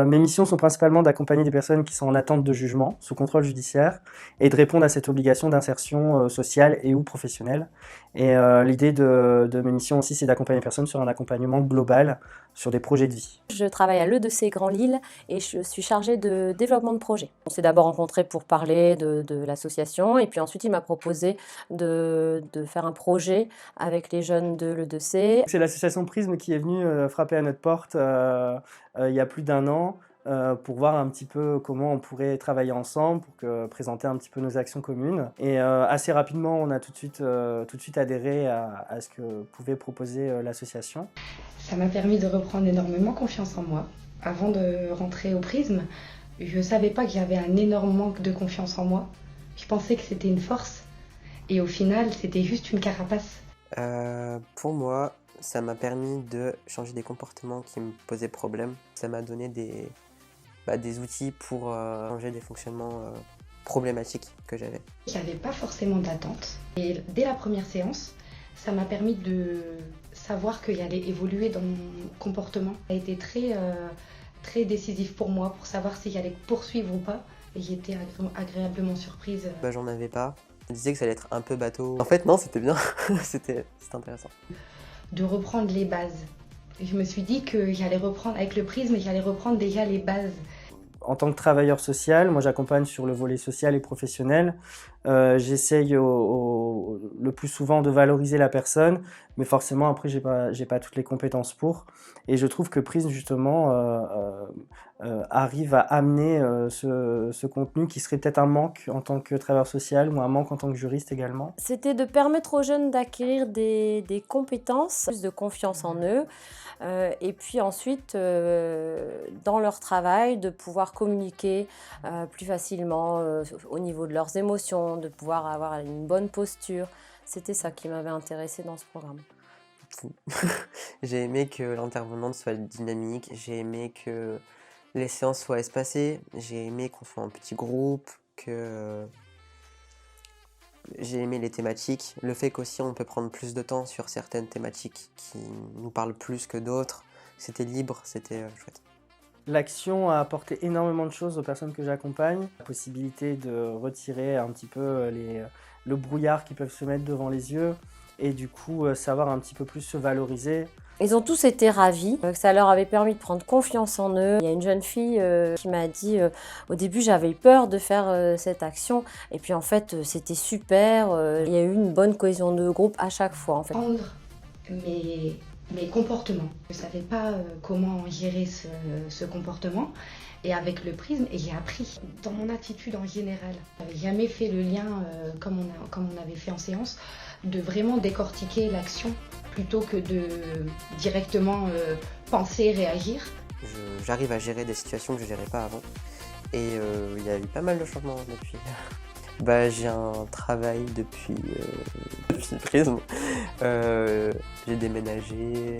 Mes missions sont principalement d'accompagner des personnes qui sont en attente de jugement, sous contrôle judiciaire, et de répondre à cette obligation d'insertion sociale et ou professionnelle. Et l'idée de mes missions aussi, c'est d'accompagner les personnes sur un accompagnement global, sur des projets de vie. Je travaille à l'EDC Grand Lille et je suis chargée de développement de projet. On s'est d'abord rencontrés pour parler de l'association et puis ensuite il m'a proposé de faire un projet avec les jeunes de l'EDC. C'est l'association Prisme qui est venue frapper à notre porte il y a plus d'1 an pour voir un petit peu comment on pourrait travailler ensemble, pour présenter un petit peu nos actions communes. Et assez rapidement, on a tout de suite adhéré à ce que pouvait proposer l'association. Ça m'a permis de reprendre énormément confiance en moi. Avant de rentrer au Prisme, je ne savais pas qu'il y avait un énorme manque de confiance en moi. Je pensais que c'était une force et au final, c'était juste une carapace. Pour moi, ça m'a permis de changer des comportements qui me posaient problème. Ça m'a donné des outils pour changer des fonctionnements problématiques que j'avais. Il n'y avait pas forcément d'attente. Et dès la première séance, ça m'a permis de savoir qu'il allait évoluer dans mon comportement. Ça a été très décisif pour moi, pour savoir si j'allais poursuivre ou pas. Et j'étais agréablement surprise. J'en avais pas. Je disais que ça allait être un peu bateau. En fait, non, c'était bien. C'était intéressant. De reprendre les bases. Je me suis dit que j'allais reprendre avec le Prisme et j'allais reprendre déjà les bases. En tant que travailleur social, moi j'accompagne sur le volet social et professionnel. J'essaye le plus souvent de valoriser la personne, mais forcément après j'ai pas toutes les compétences pour. Et je trouve que Prisme justement arrive à amener ce contenu qui serait peut-être un manque en tant que travailleur social ou un manque en tant que juriste également. C'était de permettre aux jeunes d'acquérir des compétences, plus de confiance en eux, et puis ensuite, dans leur travail, de pouvoir communiquer plus facilement au niveau de leurs émotions, de pouvoir avoir une bonne posture. C'était ça qui m'avait intéressée dans ce programme. J'ai aimé que l'intervenante soit dynamique, j'ai aimé que les séances soient espacées, j'ai aimé qu'on soit en petit groupe, j'ai aimé les thématiques, le fait qu'aussi on peut prendre plus de temps sur certaines thématiques qui nous parlent plus que d'autres. C'était libre, c'était chouette. L'action a apporté énormément de choses aux personnes que j'accompagne. La possibilité de retirer un petit peu le brouillard qui peuvent se mettre devant les yeux et du coup savoir un petit peu plus se valoriser. Ils ont tous été ravis, ça leur avait permis de prendre confiance en eux. Il y a une jeune fille qui m'a dit au début j'avais peur de faire cette action et puis en fait c'était super, il y a eu une bonne cohésion de groupe à chaque fois en fait. Prendre mes comportements. Je ne savais pas comment gérer ce comportement et avec le Prisme, j'ai appris dans mon attitude en général. Je n'avais jamais fait le lien comme on avait fait en séance, de vraiment décortiquer l'action plutôt que de directement penser, réagir. J'arrive à gérer des situations que je ne gérais pas avant et il y a eu pas mal de changements depuis. J'ai un travail depuis Prisme. J'ai déménagé.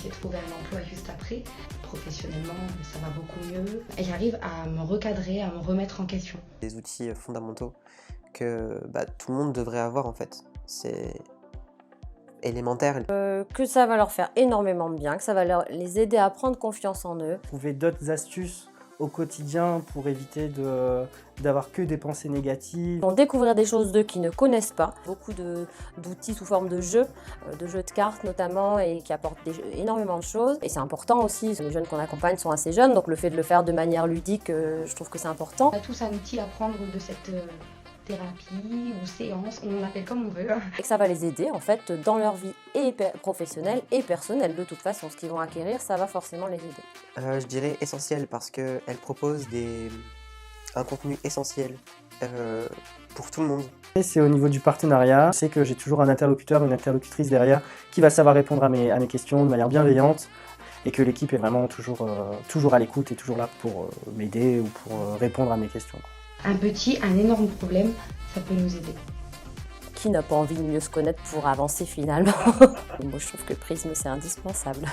J'ai trouvé un emploi juste après. Professionnellement, ça va beaucoup mieux. Et j'arrive à me recadrer, à me remettre en question. Des outils fondamentaux que tout le monde devrait avoir en fait. C'est élémentaire. Que ça va leur faire énormément de bien, que ça va les aider à prendre confiance en eux. Trouver d'autres astuces au quotidien pour éviter d'avoir que des pensées négatives. Ils vont découvrir des choses d'eux qu'ils ne connaissent pas. Beaucoup d'outils sous forme de jeux de cartes notamment, et qui apportent énormément de choses. Et c'est important aussi, les jeunes qu'on accompagne sont assez jeunes, donc le fait de le faire de manière ludique, je trouve que c'est important. On a tous un outil à prendre de cette thérapie ou séance, on l'appelle comme on veut. Et que ça va les aider en fait dans leur vie et professionnelle et personnelle. De toute façon, ce qu'ils vont acquérir, ça va forcément les aider. Je dirais essentiel parce qu'elle propose un contenu essentiel pour tout le monde. Et c'est au niveau du partenariat, c'est que j'ai toujours un interlocuteur, une interlocutrice derrière qui va savoir répondre à mes questions de manière bienveillante et que l'équipe est vraiment toujours à l'écoute et toujours là pour m'aider ou pour répondre à mes questions. Un énorme problème, ça peut nous aider. Qui n'a pas envie de mieux se connaître pour avancer finalement? Moi je trouve que Prisme c'est indispensable.